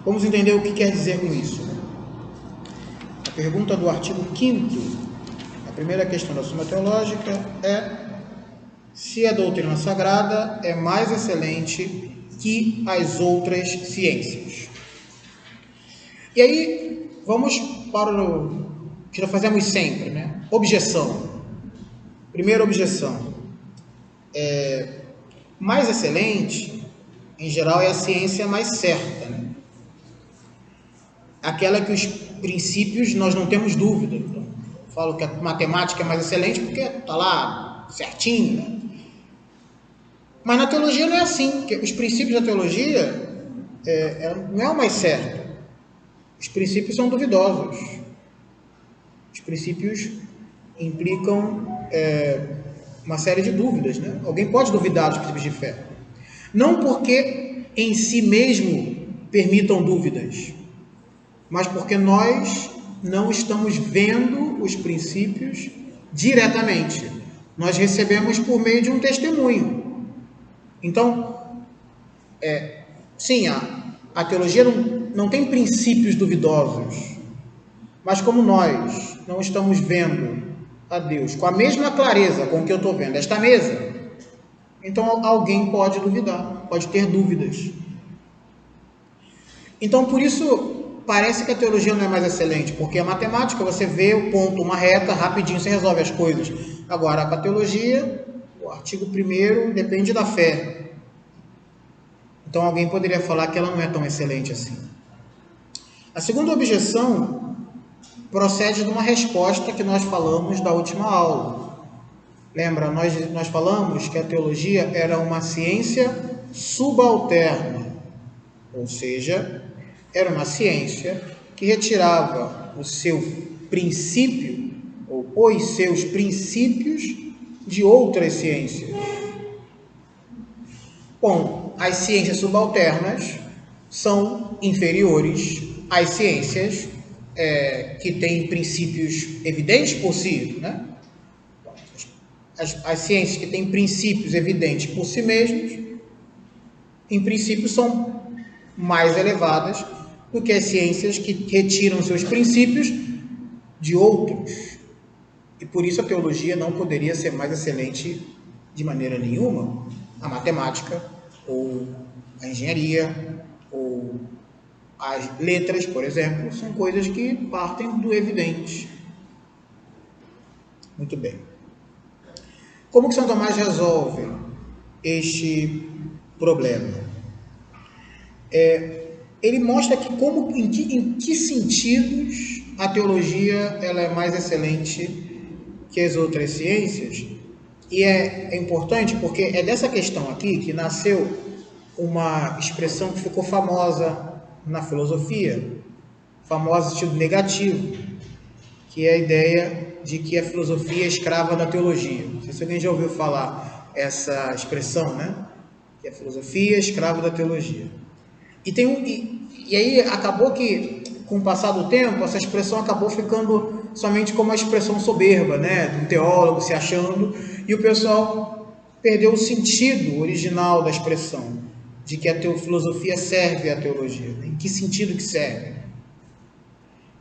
Vamos entender o que quer dizer com isso. A pergunta do artigo 5º, a primeira questão da Suma Teológica é se a doutrina sagrada é mais excelente que as outras ciências. E aí, vamos para o que nós fazemos sempre, né? Objeção. Primeira objeção. Mais excelente, em geral, é a ciência mais certa, né? Aquela que os princípios nós não temos dúvida. Então, eu falo que a matemática é mais excelente porque está lá certinho, né? Mas na teologia não é assim, porque os princípios da teologia não é o mais certo. Os princípios são duvidosos. Os princípios implicam uma série de dúvidas, né? Alguém pode duvidar dos princípios de fé. Não porque em si mesmo permitam dúvidas, mas porque nós não estamos vendo os princípios diretamente. Nós recebemos por meio de um testemunho. Então, sim, a teologia não tem princípios duvidosos, mas como nós não estamos vendo a Deus com a mesma clareza com que eu estou vendo esta mesa, então alguém pode duvidar, pode ter dúvidas. Então, por isso, parece que a teologia não é mais excelente, porque a matemática, você vê o ponto, uma reta, rapidinho você resolve as coisas. Agora, a teologia, o artigo 1º, depende da fé. Então, alguém poderia falar que ela não é tão excelente assim. A segunda objeção procede de uma resposta que nós falamos da última aula. Lembra, nós falamos que a teologia era uma ciência subalterna, ou seja, era uma ciência que retirava o seu princípio, ou os seus princípios, de outras ciências. Bom, as ciências subalternas são inferiores às ciências que têm princípios evidentes por si, né? As ciências que têm princípios evidentes por si mesmas, em princípio, são mais elevadas do que as ciências que retiram seus princípios de outros. E por isso a teologia não poderia ser mais excelente de maneira nenhuma. A matemática, ou a engenharia, ou as letras, por exemplo, são coisas que partem do evidente. Muito bem. Como que São Tomás resolve este problema? Ele mostra que em que sentidos a teologia ela é mais excelente que as outras ciências. E é importante porque é dessa questão aqui que nasceu uma expressão que ficou famosa na filosofia, famosa sentido negativo, que é a ideia de que a filosofia é escrava da teologia. Não sei se alguém já ouviu falar essa expressão, né? Que a filosofia é escrava da teologia. E aí acabou que, com o passar do tempo, essa expressão acabou ficando somente como uma expressão soberba, né? De um teólogo se achando, e o pessoal perdeu o sentido original da expressão, de que a filosofia serve à teologia. Em que sentido que serve?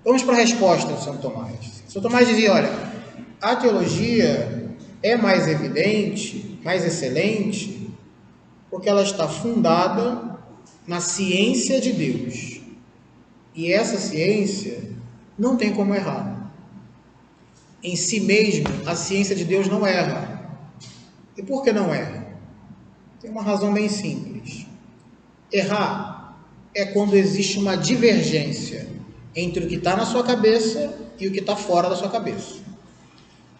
Vamos para a resposta de São Tomás. São Tomás dizia, olha, a teologia é mais evidente, mais excelente, porque ela está fundada na ciência de Deus. E essa ciência não tem como errar. Em si mesmo, a ciência de Deus não erra. E por que não erra? Tem uma razão bem simples. Errar é quando existe uma divergência entre o que está na sua cabeça e o que está fora da sua cabeça.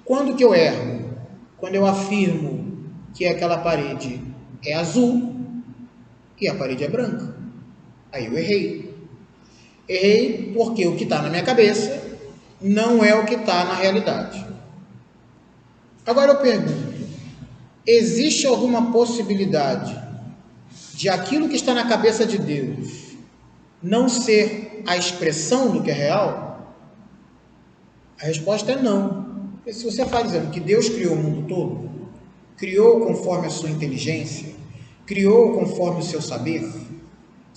Quando que eu erro? Quando eu afirmo que aquela parede é azul e a parede é branca. Aí eu errei. Errei porque o que está na minha cabeça não é o que está na realidade. Agora eu pergunto, existe alguma possibilidade de aquilo que está na cabeça de Deus não ser a expressão do que é real? A resposta é não. Porque se você está dizendo que Deus criou o mundo todo, criou conforme a sua inteligência, criou conforme o seu saber,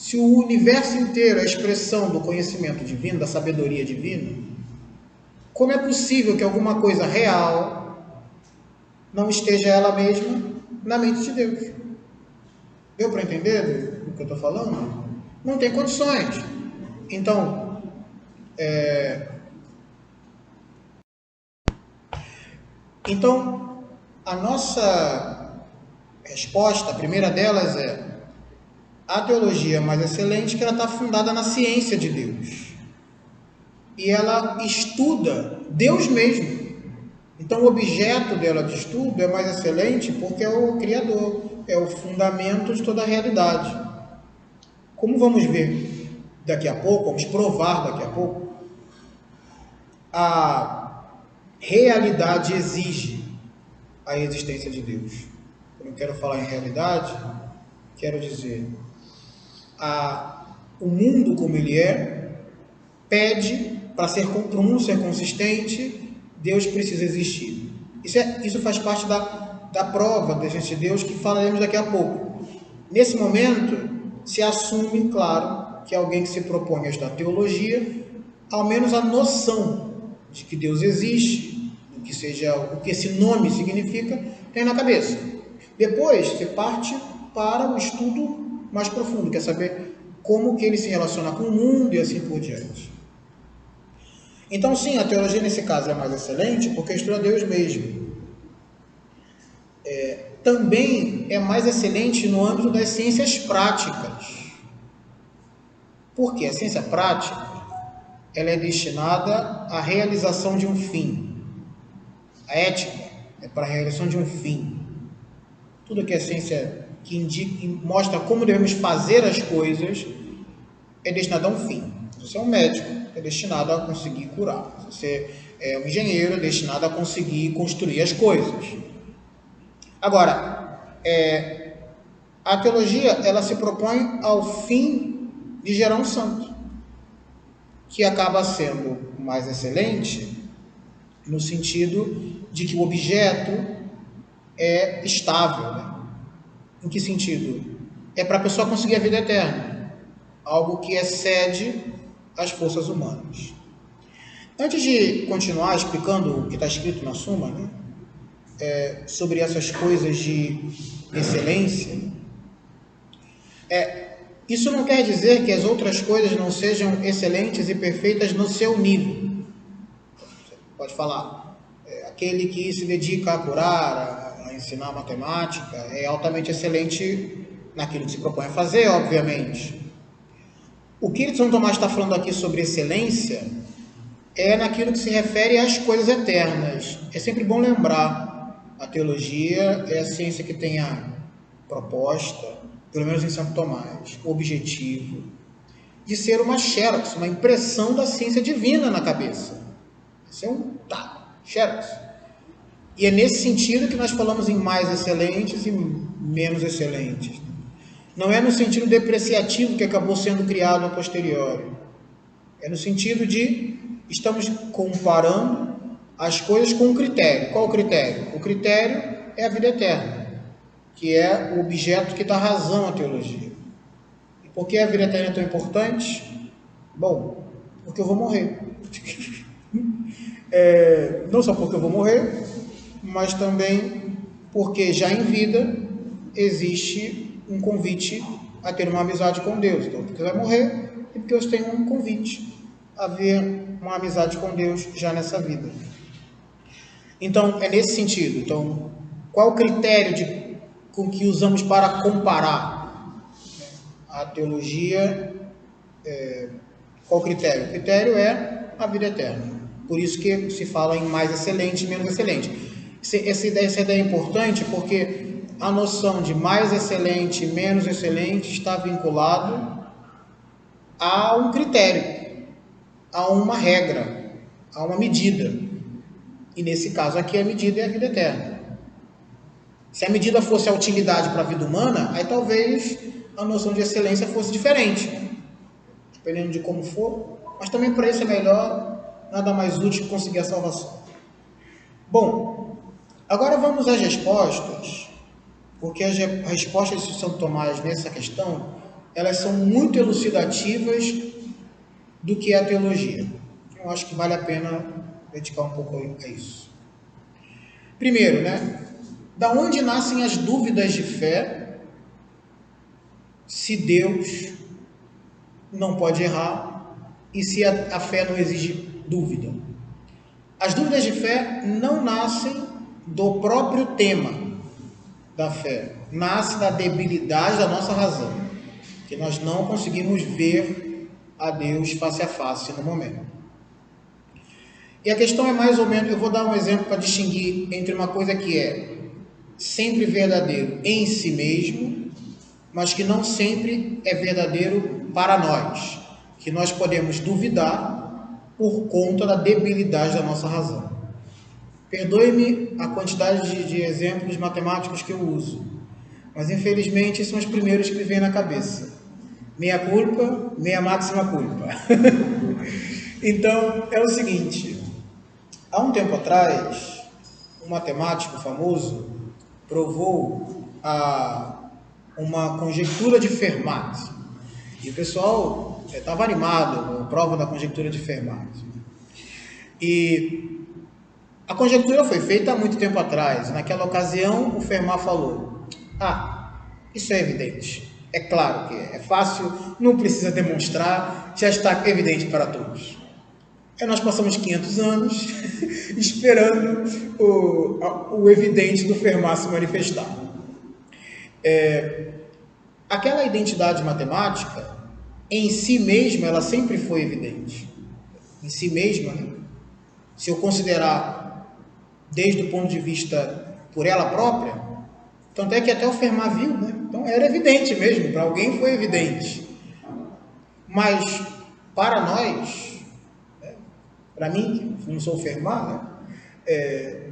Se o universo inteiro é a expressão do conhecimento divino, da sabedoria divina, como é possível que alguma coisa real não esteja ela mesma na mente de Deus? Deu para entender o que eu estou falando? Não tem condições. Então, a nossa resposta, a primeira delas é: a teologia mais excelente que ela está fundada na ciência de Deus. E ela estuda Deus mesmo. Então o objeto dela de estudo é mais excelente porque é o Criador, é o fundamento de toda a realidade. Como vamos ver daqui a pouco, vamos provar daqui a pouco, a realidade exige a existência de Deus. Eu não quero falar em realidade, quero dizer, o mundo como ele pede, para o mundo ser consistente, Deus precisa existir. Isso faz parte da prova da existência de Deus, que falaremos daqui a pouco. Nesse momento, se assume, claro, que alguém que se propõe a estudar teologia, ao menos a noção de que Deus existe, o que esse nome significa, tem na cabeça. Depois, você parte para o estudo mais profundo, quer saber como que ele se relaciona com o mundo e assim por diante. Então, sim, a teologia nesse caso é mais excelente porque estuda Deus mesmo. Também é mais excelente no âmbito das ciências práticas. Porque a ciência prática ela é destinada à realização de um fim. A ética é para a realização de um fim. Tudo que é ciência que indica, mostra como devemos fazer as coisas é destinado a um fim. Se você é um médico, é destinado a conseguir curar. Se você é um engenheiro, é destinado a conseguir construir as coisas. Agora, a teologia ela se propõe ao fim de gerar um santo, que acaba sendo mais excelente no sentido de que o objeto é estável. Né? Em que sentido? É para a pessoa conseguir a vida eterna, algo que excede as forças humanas. Antes de continuar explicando o que está escrito na Suma, né, sobre essas coisas de excelência, isso não quer dizer que as outras coisas não sejam excelentes e perfeitas no seu nível. Você pode falar, aquele que se dedica a curar, a ensinar matemática, é altamente excelente naquilo que se propõe a fazer, obviamente. O que São Tomás está falando aqui sobre excelência é naquilo que se refere às coisas eternas. É sempre bom lembrar, a teologia é a ciência que tem a proposta, pelo menos em Santo Tomás, o objetivo de ser uma xerox, uma impressão da ciência divina na cabeça. Isso é xerox. E é nesse sentido que nós falamos em mais excelentes e menos excelentes. Não é no sentido depreciativo que acabou sendo criado a posteriori. É no sentido de estamos comparando as coisas com um critério. Qual o critério? O critério é a vida eterna, que é o objeto que dá razão à teologia. E por que a vida eterna é tão importante? Bom, porque eu vou morrer. Não só porque eu vou morrer, mas também porque já em vida existe um convite a ter uma amizade com Deus. Então, porque vai morrer e porque eu tenho um convite a ver uma amizade com Deus já nessa vida. Então, é nesse sentido. Então, qual o critério com que usamos para comparar a teologia? Qual o critério? O critério é a vida eterna. Por isso que se fala em mais excelente e menos excelente. Essa ideia é importante porque a noção de mais excelente e menos excelente está vinculado a um critério, a uma regra, a uma medida. E nesse caso aqui a medida é a vida eterna. Se a medida fosse a utilidade para a vida humana, aí talvez a noção de excelência fosse diferente, dependendo de como for, mas também para isso é melhor, nada mais útil que conseguir a salvação. Bom, agora vamos às respostas, porque as respostas de Santo Tomás nessa questão elas são muito elucidativas do que é a teologia. Eu acho que vale a pena dedicar um pouco a isso. Primeiro, né? Da onde nascem as dúvidas de fé se Deus não pode errar e se a fé não exige dúvida? As dúvidas de fé não nascem do próprio tema da fé, nasce da debilidade da nossa razão, que nós não conseguimos ver a Deus face a face no momento. E a questão é mais ou menos, eu vou dar um exemplo para distinguir entre uma coisa que é sempre verdadeiro em si mesmo, mas que não sempre é verdadeiro para nós, que nós podemos duvidar por conta da debilidade da nossa razão. Perdoe-me a quantidade de exemplos matemáticos que eu uso, mas infelizmente são os primeiros que me vêm na cabeça. Meia culpa, meia máxima culpa. Então, é o seguinte, há um tempo atrás, um matemático famoso provou uma conjectura de Fermat. E o pessoal estava animado com a prova da conjectura de Fermat. E a conjectura foi feita há muito tempo atrás. Naquela ocasião, o Fermat falou: isso é evidente. É claro que é fácil, não precisa demonstrar, já está evidente para todos. Aí nós passamos 500 anos esperando o evidente do Fermat se manifestar. Aquela identidade matemática, em si mesma, ela sempre foi evidente. Em si mesma, né? Se eu considerar desde o ponto de vista por ela própria, tanto é que até o Fermat viu, né? Então era evidente mesmo, para alguém foi evidente. Mas para nós, para mim, que não sou o Fermat, né?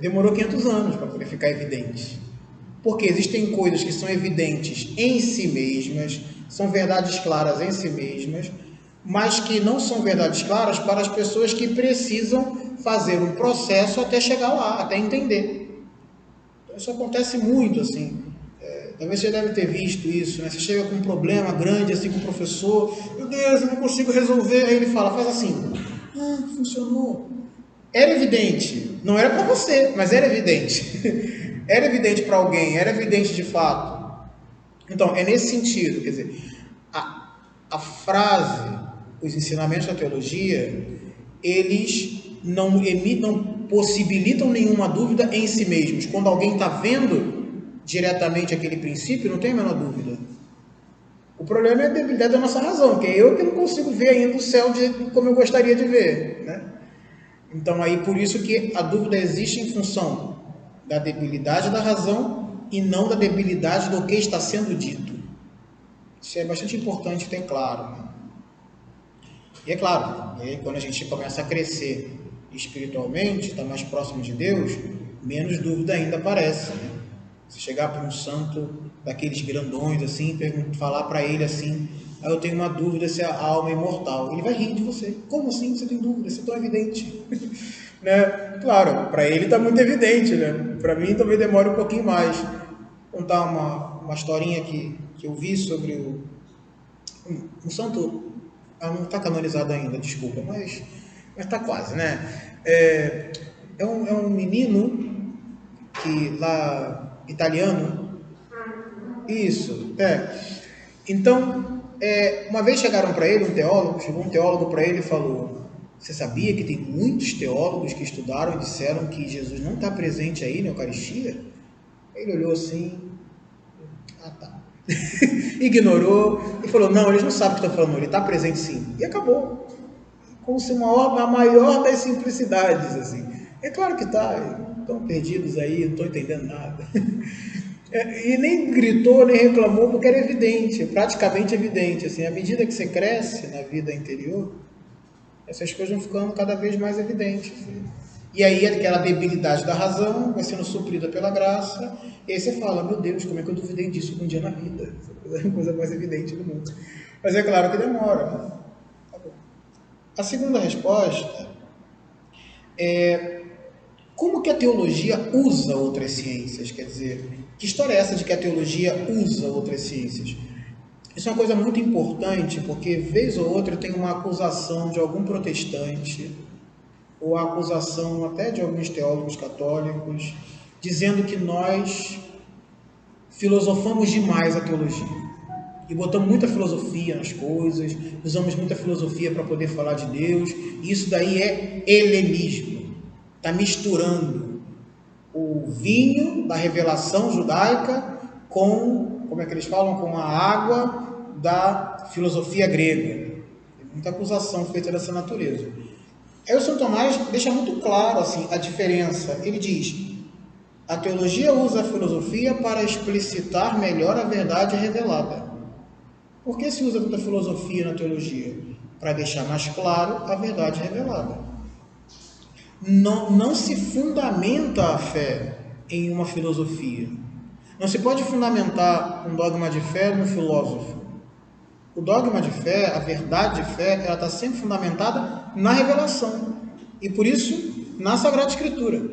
Demorou 500 anos para poder ficar evidente. Porque existem coisas que são evidentes em si mesmas, são verdades claras em si mesmas, mas que não são verdades claras para as pessoas que precisam fazer um processo até chegar lá, até entender. Então, isso acontece muito, assim. Talvez você deve ter visto isso, né? Você chega com um problema grande, assim, com o professor, meu Deus, eu não consigo resolver, aí ele fala, faz assim, funcionou. Era evidente, não era para você, mas era evidente. Era evidente para alguém, era evidente de fato. Então, é nesse sentido, quer dizer, a frase, os ensinamentos da teologia, eles não possibilitam nenhuma dúvida em si mesmos. Quando alguém está vendo diretamente aquele princípio, não tem a menor dúvida. O problema é a debilidade da nossa razão, que é eu que não consigo ver ainda o céu como eu gostaria de ver, né? Então, aí por isso que a dúvida existe em função da debilidade da razão e não da debilidade do que está sendo dito. Isso é bastante importante ter claro, né? E é claro, quando a gente começa a crescer espiritualmente, está mais próximo de Deus, menos dúvida ainda aparece, né? Se chegar para um santo daqueles grandões assim, falar para ele assim, eu tenho uma dúvida se a alma é imortal, ele vai rir de você. Como assim você tem dúvida? Isso é tão evidente. Né? Claro, para ele está muito evidente, né? Para mim talvez demore um pouquinho mais. Vou contar uma historinha que eu vi sobre um santo, não está canonizado ainda, desculpa, mas está quase, né? É um menino que lá, italiano, isso, Então, uma vez chegaram para ele, chegou um teólogo para ele e falou: você sabia que tem muitos teólogos que estudaram e disseram que Jesus não está presente aí na Eucaristia? Ele olhou assim, tá. Ignorou e falou: não, eles não sabem o que estão falando, ele está presente sim. E acabou. Como se a maior das simplicidades, assim. É claro que está, estão perdidos aí, não estão entendendo nada. E nem gritou, nem reclamou, porque era evidente, praticamente evidente. Assim, à medida que você cresce na vida interior, essas coisas vão ficando cada vez mais evidentes. Assim. E aí aquela debilidade da razão vai sendo suprida pela graça, e aí você fala: meu Deus, como é que eu duvidei disso um dia na vida? Essa é a coisa mais evidente do mundo. Mas é claro que demora. Né? Tá bom. A segunda resposta é: como que a teologia usa outras ciências? Quer dizer, que história é essa de que a teologia usa outras ciências? Isso é uma coisa muito importante, porque vez ou outra tem uma acusação de algum protestante, ou a acusação até de alguns teólogos católicos, dizendo que nós filosofamos demais a teologia. E botamos muita filosofia nas coisas, usamos muita filosofia para poder falar de Deus. E isso daí é helenismo. Está misturando o vinho da revelação judaica com, como é que eles falam, com a água da filosofia grega. Tem muita acusação feita dessa natureza. Aí o São Tomás deixa muito claro assim, a diferença. Ele diz: a teologia usa a filosofia para explicitar melhor a verdade revelada. Por que se usa tanta filosofia na teologia? Para deixar mais claro a verdade revelada. Não se fundamenta a fé em uma filosofia. Não se pode fundamentar um dogma de fé num filósofo. O dogma de fé, a verdade de fé, ela está sempre fundamentada na revelação. E por isso, na Sagrada Escritura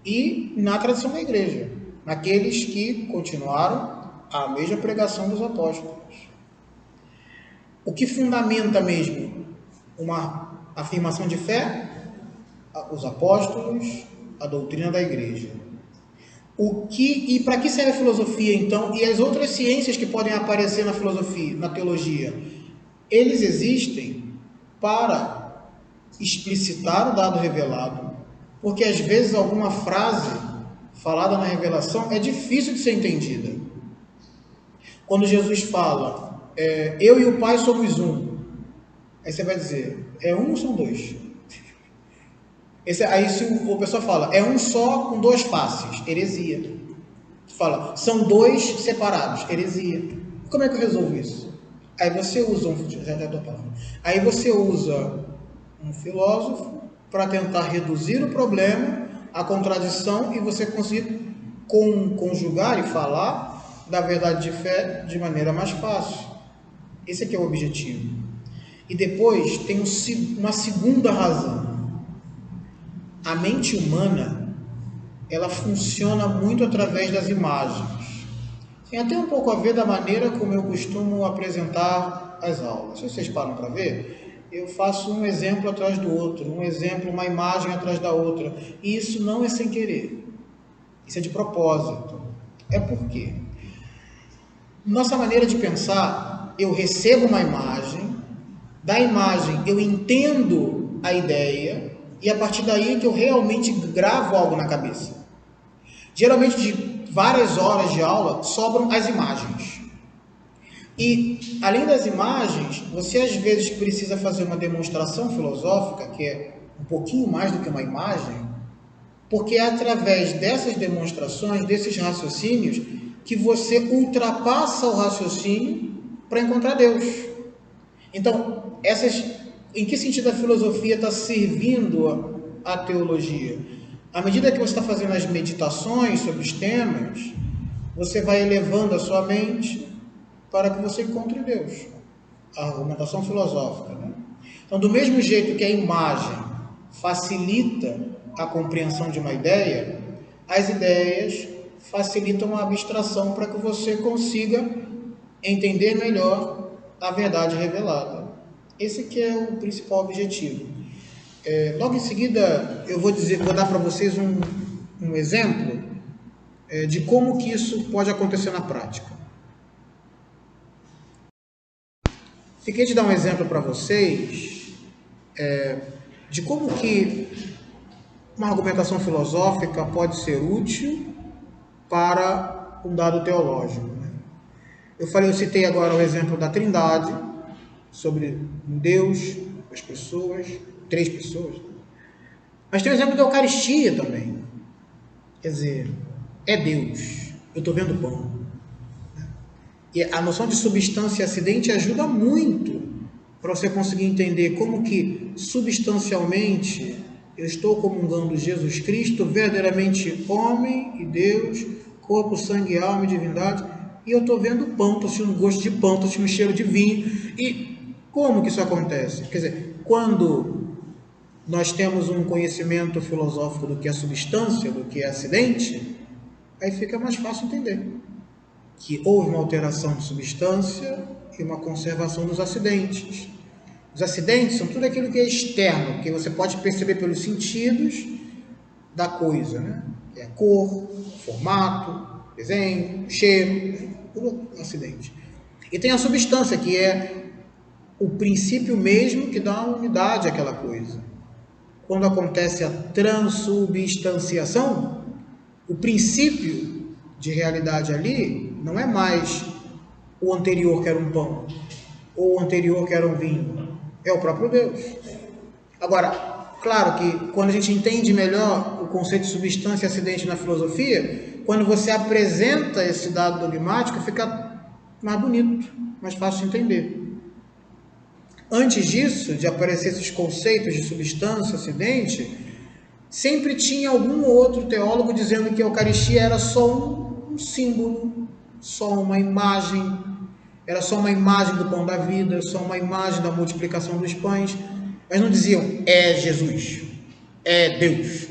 e na tradição da igreja, naqueles que continuaram a mesma pregação dos apóstolos. O que fundamenta mesmo uma afirmação de fé? Os apóstolos, a doutrina da igreja. E para que serve a filosofia, então? E as outras ciências que podem aparecer na filosofia, na teologia? Eles existem para explicitar o dado revelado, porque às vezes alguma frase falada na revelação é difícil de ser entendida. Quando Jesus fala, eu e o Pai somos um, aí você vai dizer, é um ou são dois? Aí se o pessoal fala, é um só com duas faces, heresia. Fala, são dois separados, heresia. Como é que eu resolvo isso? Aí você usa Aí você usa um filósofo para tentar reduzir o problema, a contradição, e você conseguir conjugar e falar da verdade de fé de maneira mais fácil. Esse aqui é o objetivo. E depois tem uma segunda razão. A mente humana, ela funciona muito através das imagens. Tem até um pouco a ver da maneira como eu costumo apresentar as aulas. Se vocês param para ver, eu faço um exemplo atrás do outro, um exemplo, uma imagem atrás da outra. E isso não é sem querer. Isso é de propósito. É por quê? Nossa maneira de pensar, eu recebo uma imagem, da imagem eu entendo a ideia, e a partir daí é que eu realmente gravo algo na cabeça. Geralmente de várias horas de aula sobram as imagens. E além das imagens, você às vezes precisa fazer uma demonstração filosófica, que é um pouquinho mais do que uma imagem, porque é através dessas demonstrações, desses raciocínios, que você ultrapassa o raciocínio para encontrar Deus. Então, em que sentido a filosofia está servindo à teologia? À medida que você está fazendo as meditações sobre os temas, você vai elevando a sua mente para que você encontre Deus. A argumentação filosófica, né? Então, do mesmo jeito que a imagem facilita a compreensão de uma ideia, as ideias facilitam a abstração para que você consiga entender melhor a verdade revelada. Esse que é o principal objetivo. Logo em seguida, eu vou dar para vocês um exemplo de como que isso pode acontecer na prática. Fiquei de dar um exemplo para vocês de como que uma argumentação filosófica pode ser útil para um dado teológico. Eu citei agora o exemplo da Trindade, sobre um Deus, as pessoas, 3 pessoas. Mas tem o exemplo da Eucaristia também. Quer dizer, é Deus. Eu estou vendo pão. E a noção de substância e acidente ajuda muito para você conseguir entender como que substancialmente eu estou comungando Jesus Cristo, verdadeiramente homem e Deus, corpo, sangue, alma e divindade, e eu estou vendo pão, estou sentindo gosto de pão, estou sentindo cheiro de vinho. E como que isso acontece? Quer dizer, quando nós temos um conhecimento filosófico do que é substância, do que é acidente, aí fica mais fácil entender. que houve uma alteração de substância e uma conservação dos acidentes. Os acidentes são tudo aquilo que é externo, que você pode perceber pelos sentidos da coisa, né? É a cor, formato, desenho, cheiro, tudo acidente. E tem a substância, que é o princípio mesmo que dá unidade àquela coisa. Quando acontece a transubstanciação, o princípio de realidade ali não é mais o anterior que era um pão, ou o anterior que era um vinho, é o próprio Deus. Agora, claro que quando a gente entende melhor o conceito de substância e acidente na filosofia, quando você apresenta esse dado dogmático, fica mais bonito, mais fácil de entender. Antes disso, de aparecer esses conceitos de substância, acidente, sempre tinha algum outro teólogo dizendo que a Eucaristia era só um símbolo, só uma imagem, era só uma imagem do pão da vida, só uma imagem da multiplicação dos pães. Mas não diziam, é Jesus, é Deus.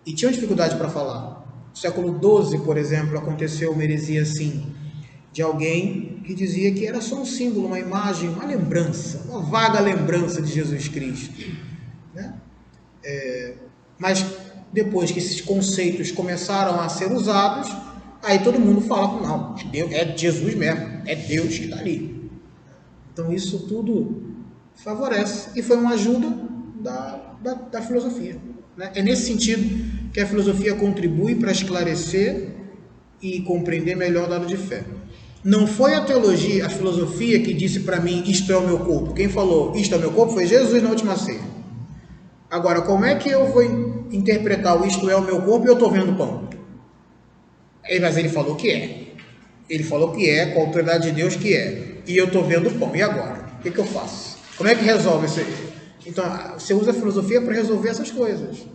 E tinham dificuldade para falar. No século XII, por exemplo, aconteceu uma heresia assim, de alguém que dizia que era só um símbolo, uma imagem, uma lembrança, uma vaga lembrança de Jesus Cristo, né? Mas depois que esses conceitos começaram a ser usados, aí todo mundo fala, não, é Jesus mesmo, é Deus que está ali. Então isso tudo favorece e foi uma ajuda da filosofia, né? É nesse sentido que a filosofia contribui para esclarecer e compreender melhor o dado de fé. Não foi a teologia, a filosofia que disse para mim, isto é o meu corpo. Quem falou, isto é o meu corpo, foi Jesus na última ceia. Agora, como é que eu vou interpretar o isto é o meu corpo e eu estou vendo pão? Mas ele falou que é. Ele falou que é, com a autoridade de Deus que é. E eu estou vendo pão. E agora? O que eu faço? Como é que resolve isso aí? Então, você usa a filosofia para resolver essas coisas.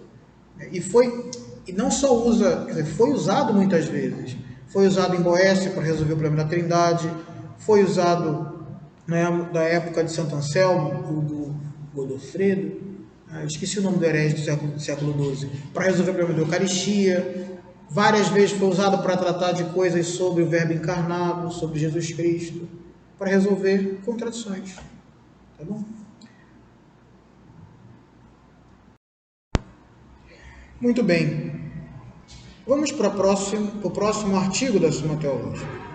E não só usa, quer dizer, foi usado muitas vezes. Foi usado em Boécia para resolver o problema da Trindade. Foi usado na época de Santo Anselmo, do Godofredo. Eu esqueci o nome do herege do século XII. Para resolver o problema da Eucaristia. Várias vezes foi usado para tratar de coisas sobre o Verbo encarnado, sobre Jesus Cristo, para resolver contradições. Tá bom? Muito bem. Vamos para o próximo artigo da Suma Teológica.